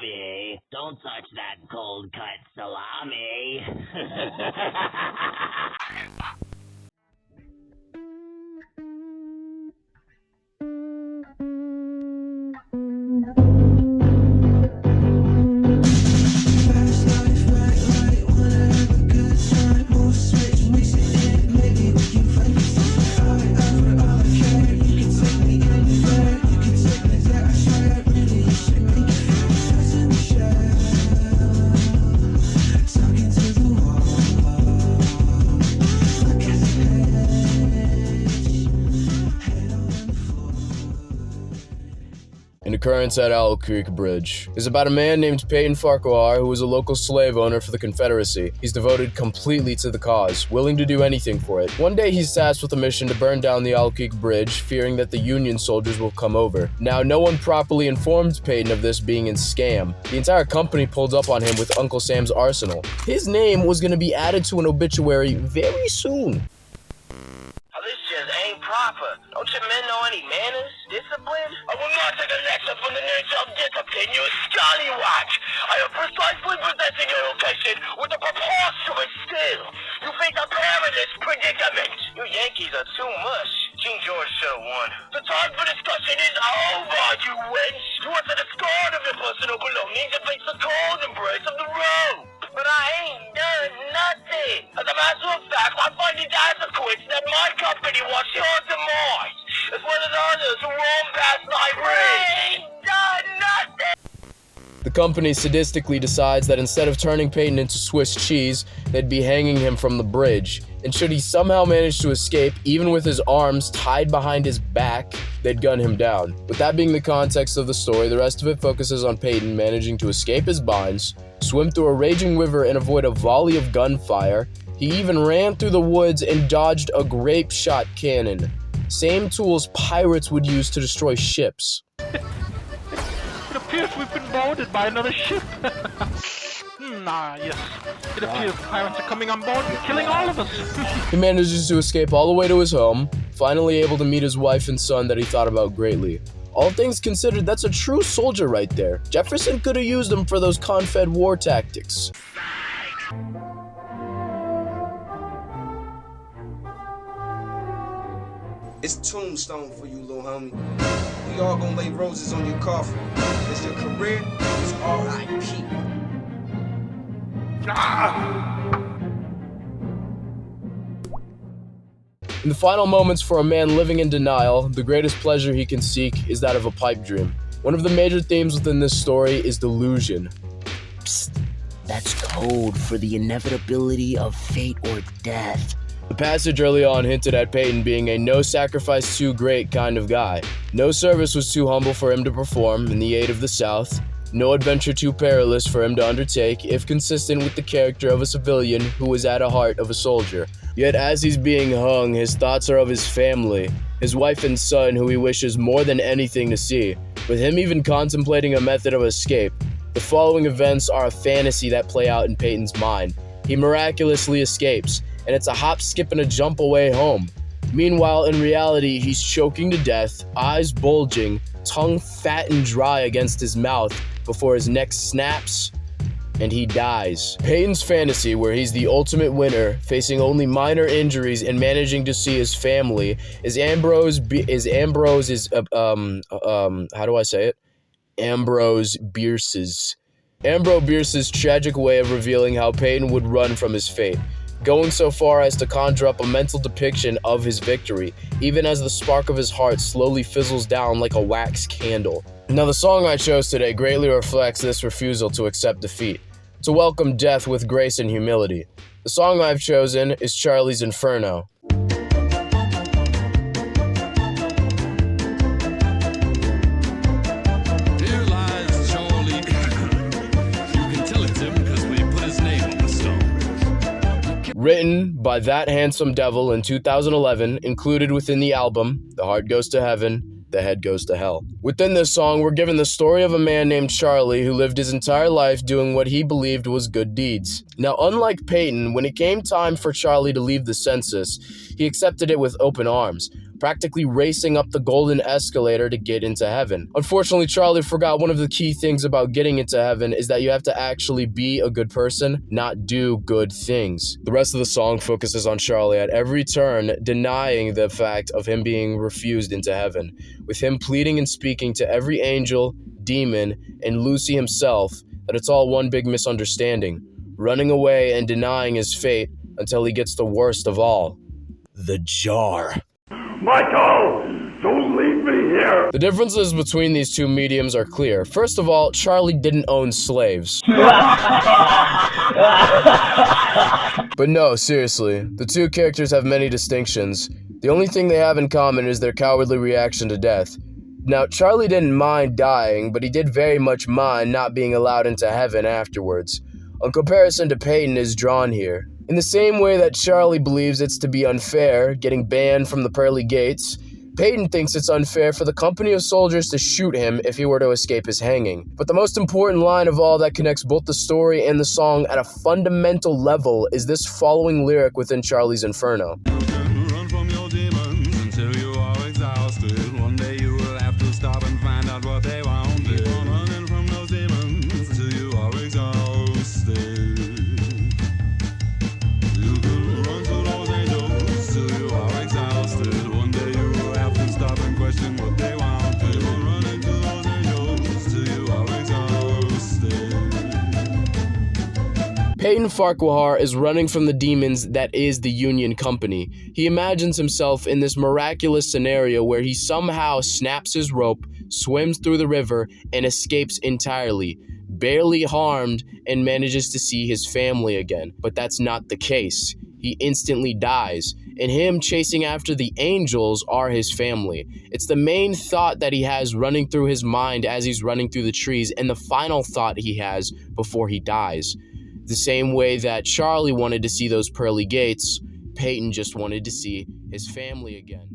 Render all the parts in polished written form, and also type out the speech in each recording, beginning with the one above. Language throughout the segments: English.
salami. Don't touch that cold cut salami. An occurrence at Owl Creek Bridge is about a man named Peyton Farquhar who was a local slave owner for the Confederacy. He's devoted completely to the cause, willing to do anything for it. One day he's tasked with a mission to burn down the Owl Creek Bridge, fearing that the Union soldiers will come over. Now, no one properly informed Peyton of this being a scam. The entire company pulled up on him with Uncle Sam's arsenal. His name was going to be added to an obituary very soon. This just ain't proper. Don't your men know any manners? Discipline? I will not take a lecture from the nature of discipline, you scallywag! I am precisely presenting your location with a preposterous skill. You face a perilous predicament. You Yankees are too much. King George should have won. The time for discussion is over, you wench! You are to discard of your personal belongings and face the cold embrace of the road. But I ain't done nothing. As a matter of fact, I find it adequate that my company wants your demise, as well as others who roam past my bridge. I ain't done nothing. The company sadistically decides that instead of turning Peyton into Swiss cheese, they'd be hanging him from the bridge. And should he somehow manage to escape, even with his arms tied behind his back, they'd gun him down. With that being the context of the story, the rest of it focuses on Peyton managing to escape his binds, swim through a raging river and avoid a volley of gunfire. He even ran through the woods and dodged a grape shot cannon. Same tools pirates would use to destroy ships. It appears we've been boarded by another ship. Yes. It appears pirates are coming on board and killing all of us. He manages to escape all the way to his home, finally able to meet his wife and son that he thought about greatly. All things considered, that's a true soldier right there. Jefferson could have used him for those Confed war tactics. It's tombstone for you, little homie. We all gonna lay roses on your coffin. It's your career, it's R.I.P. In the final moments for a man living in denial, the greatest pleasure he can seek is that of a pipe dream. One of the major themes within this story is delusion. Psst, that's code for the inevitability of fate or death. The passage early on hinted at Peyton being a no sacrifice too great kind of guy. No service was too humble for him to perform in the aid of the South. No adventure too perilous for him to undertake, if consistent with the character of a civilian who was at the heart of a soldier. Yet as he's being hung, his thoughts are of his family, his wife and son who he wishes more than anything to see, with him even contemplating a method of escape. The following events are a fantasy that play out in Peyton's mind. He miraculously escapes, and it's a hop, skip, and a jump away home. Meanwhile, in reality, he's choking to death, eyes bulging, tongue fat and dry against his mouth, before his neck snaps and he dies. Peyton's fantasy, where he's the ultimate winner, facing only minor injuries and managing to see his family, is Ambrose Bierce's tragic way of revealing how Peyton would run from his fate, going so far as to conjure up a mental depiction of his victory, even as the spark of his heart slowly fizzles down like a wax candle. Now, the song I chose today greatly reflects this refusal to accept defeat, to welcome death with grace and humility. The song I've chosen is Charlie's Inferno. Here lies Charlie. You can tell it's him because we put his name on the stone. Written by That Handsome Devil in 2011, included within the album The Heart Goes to Heaven, The Head Goes to Hell. Within this song, we're given the story of a man named Charlie who lived his entire life doing what he believed was good deeds. Now, unlike Peyton, when it came time for Charlie to leave the census, he accepted it with open arms. practically racing up the golden escalator to get into heaven. Unfortunately, Charlie forgot one of the key things about getting into heaven is that you have to actually be a good person, not do good things. The rest of the song focuses on Charlie at every turn denying the fact of him being refused into heaven, with him pleading and speaking to every angel, demon, and Lucy himself that it's all one big misunderstanding, running away and denying his fate until he gets the worst of all, the jar. Michael, don't leave me here! The differences between these two mediums are clear. First of all, Charlie didn't own slaves. But no, seriously, the two characters have many distinctions. The only thing they have in common is their cowardly reaction to death. Now, Charlie didn't mind dying, but he did very much mind not being allowed into heaven afterwards. A comparison to Peyton is drawn here. In the same way that Charlie believes it's to be unfair, getting banned from the pearly gates, Peyton thinks it's unfair for the company of soldiers to shoot him if he were to escape his hanging. But the most important line of all that connects both the story and the song at a fundamental level is this following lyric within Charlie's Inferno. Run from your demons until you are exhausted. One day you will have to stop and find out what they want. Keep on running from those demons until you are exhausted. You can run to those angels till you are exhausted. One day you will have to stop and question what they want. Keep on running to those angels till you are exhausted. Peyton Farquhar is running from the demons that is the Union Company. He imagines himself in this miraculous scenario where he somehow snaps his rope, swims through the river, and escapes entirely, barely harmed, and manages to see his family again. But that's not the case. He instantly dies, and him chasing after the angels are his family. It's the main thought that he has running through his mind as he's running through the trees, and the final thought he has before he dies. The same way that Charlie wanted to see those pearly gates, Peyton just wanted to see his family again.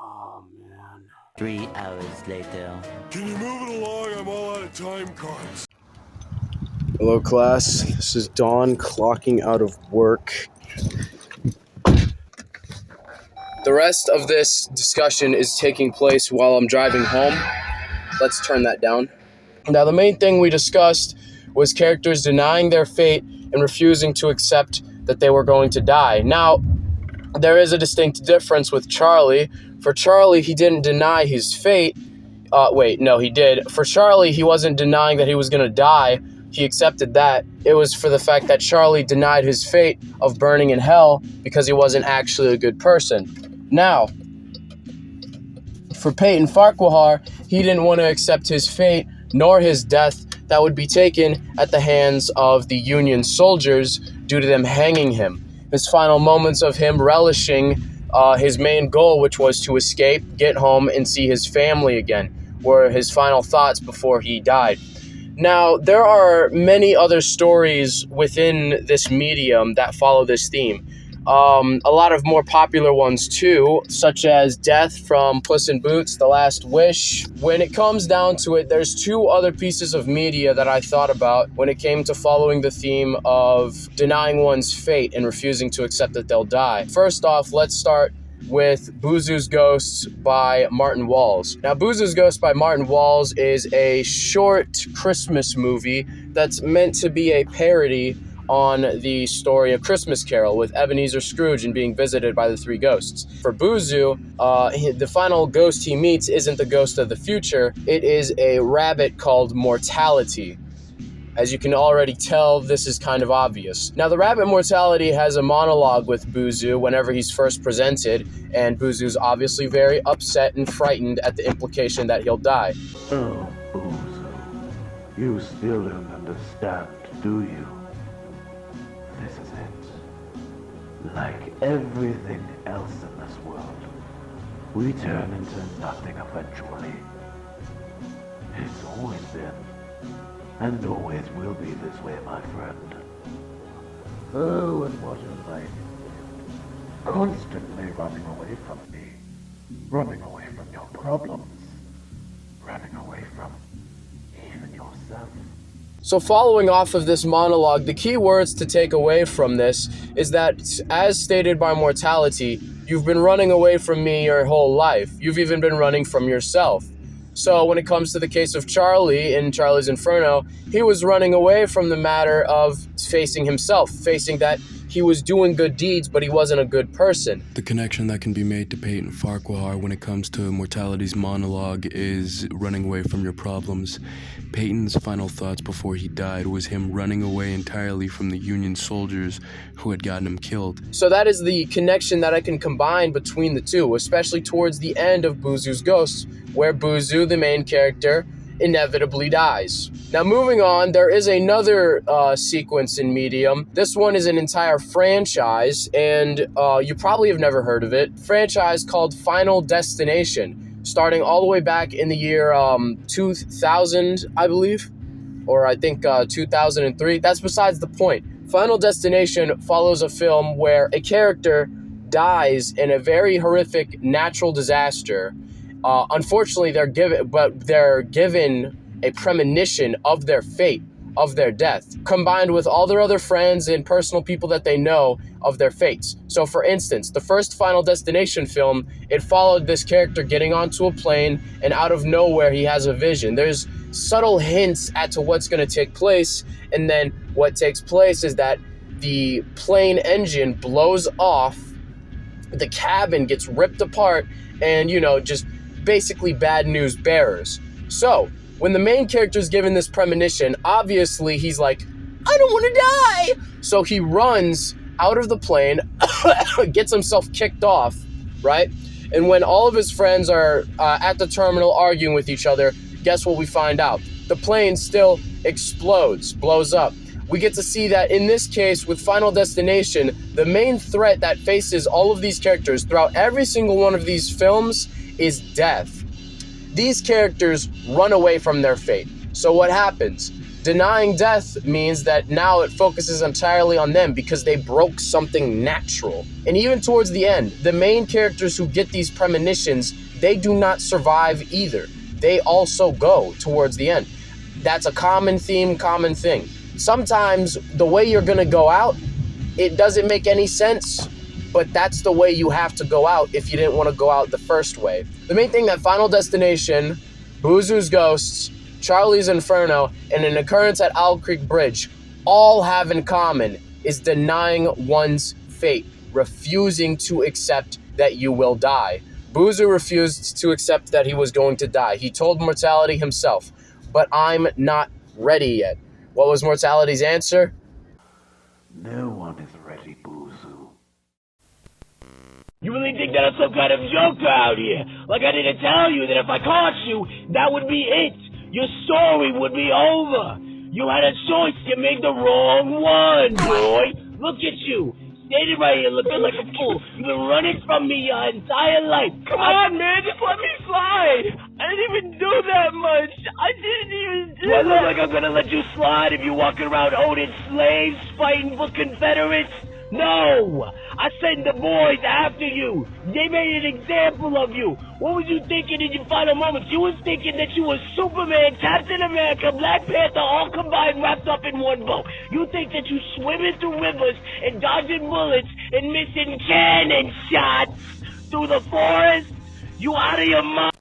Oh, man. 3 hours later. Can you move it along? I'm all out of time cards. Hello, class. This is Dawn clocking out of work. The rest of this discussion is taking place while I'm driving home. Let's turn that down. Now, the main thing we discussed was characters denying their fate and refusing to accept that they were going to die. Now, there is a distinct difference with Charlie. For Charlie, he didn't deny his fate. He did. For Charlie, he wasn't denying that he was going to die. He accepted that. It was for the fact that Charlie denied his fate of burning in hell because he wasn't actually a good person. Now, for Peyton Farquhar, he didn't want to accept his fate nor his death that would be taken at the hands of the Union soldiers due to them hanging him. His final moments of him relishing his main goal, which was to escape, get home, and see his family again, were his final thoughts before he died. Now, there are many other stories within this medium that follow this theme. A lot of more popular ones too, such as Death from Puss in Boots, The Last Wish. When it comes down to it, there's 2 other pieces of media that I thought about when it came to following the theme of denying one's fate and refusing to accept that they'll die. First off, let's start with Boozoo's Ghost by Martin Walls. Now, Boozoo's Ghost by Martin Walls is a short Christmas movie that's meant to be a parody on the story of Christmas Carol with Ebenezer Scrooge and being visited by the 3 ghosts. For Boozoo, the final ghost he meets isn't the ghost of the future, it is a rabbit called Mortality. As you can already tell, this is kind of obvious. Now, the rabbit Mortality has a monologue with Boozoo whenever he's first presented, and Boozoo's obviously very upset and frightened at the implication that he'll die. Oh, Boozoo, you still don't understand, do you? This is it. Like everything else in this world, we turn into nothing eventually. It's always been and always will be this way, my friend. Oh, and what a life. Constantly running away from me. Running away from your problems. Running away from even yourself. So following off of this monologue, the key words to take away from this is that, as stated by Mortality, you've been running away from me your whole life. You've even been running from yourself. So when it comes to the case of Charlie in Charlie's Inferno, he was running away from the matter of facing himself, facing that he was doing good deeds, but he wasn't a good person. The connection that can be made to Peyton Farquhar when it comes to Mortality's monologue is running away from your problems. Peyton's final thoughts before he died was him running away entirely from the Union soldiers who had gotten him killed. So that is the connection that I can combine between the two, especially towards the end of Buzu's Ghost, where Buzu, the main character, inevitably dies. Now moving on, there is another sequence in Medium. This one is an entire franchise, and you probably have never heard of it. Franchise called Final Destination, starting all the way back in the year 2000, I believe, or I think 2003. That's besides the point. Final Destination follows a film where a character dies in a very horrific natural disaster. Unfortunately, they're given a premonition of their fate, of their death, combined with all their other friends and personal people that they know of their fates. So for instance, the first Final Destination film, it followed this character getting onto a plane, and out of nowhere he has a vision. There's subtle hints as to what's going to take place, and then what takes place is that the plane engine blows off, the cabin gets ripped apart, and just basically bad news bearers. So when the main character is given this premonition, obviously he's like, I don't want to die. So he runs out of the plane, gets himself kicked off, right? And when all of his friends are at the terminal arguing with each other, guess what we find out? The plane still explodes, blows up. We get to see that in this case with Final Destination, the main threat that faces all of these characters throughout every single one of these films is death. These characters run away from their fate. So what happens? Denying death means that now it focuses entirely on them because they broke something natural. And even towards the end, the main characters who get these premonitions, they do not survive either. They also go towards the end. That's a common theme, common thing. Sometimes the way you're gonna go out, it doesn't make any sense, but that's the way you have to go out if you didn't want to go out the first way. The main thing that Final Destination, Buzu's Ghosts, Charlie's Inferno, and an occurrence at Owl Creek Bridge all have in common is denying one's fate, refusing to accept that you will die. Buzu refused to accept that he was going to die. He told Mortality himself, but I'm not ready yet. What was Mortality's answer? No one is ready, Buzu. You really think that I'm some kind of joker out here? Like I didn't tell you that if I caught you, that would be it. Your story would be over. You had a choice. You made the wrong one, boy. Look at you. Standing right here looking like a fool. You've been running from me your entire life. Come on, man. Just let me slide. I didn't even do that much. I didn't even do Do I that. look like I'm gonna let you slide if you're walking around owning slaves, fighting for Confederates? No! I sent the boys after you. They made an example of you. What was you thinking in your final moments? You was thinking that you were Superman, Captain America, Black Panther, all combined wrapped up in one boat. You think that you swimming through rivers and dodging bullets and missing cannon shots through the forest? You out of your mind?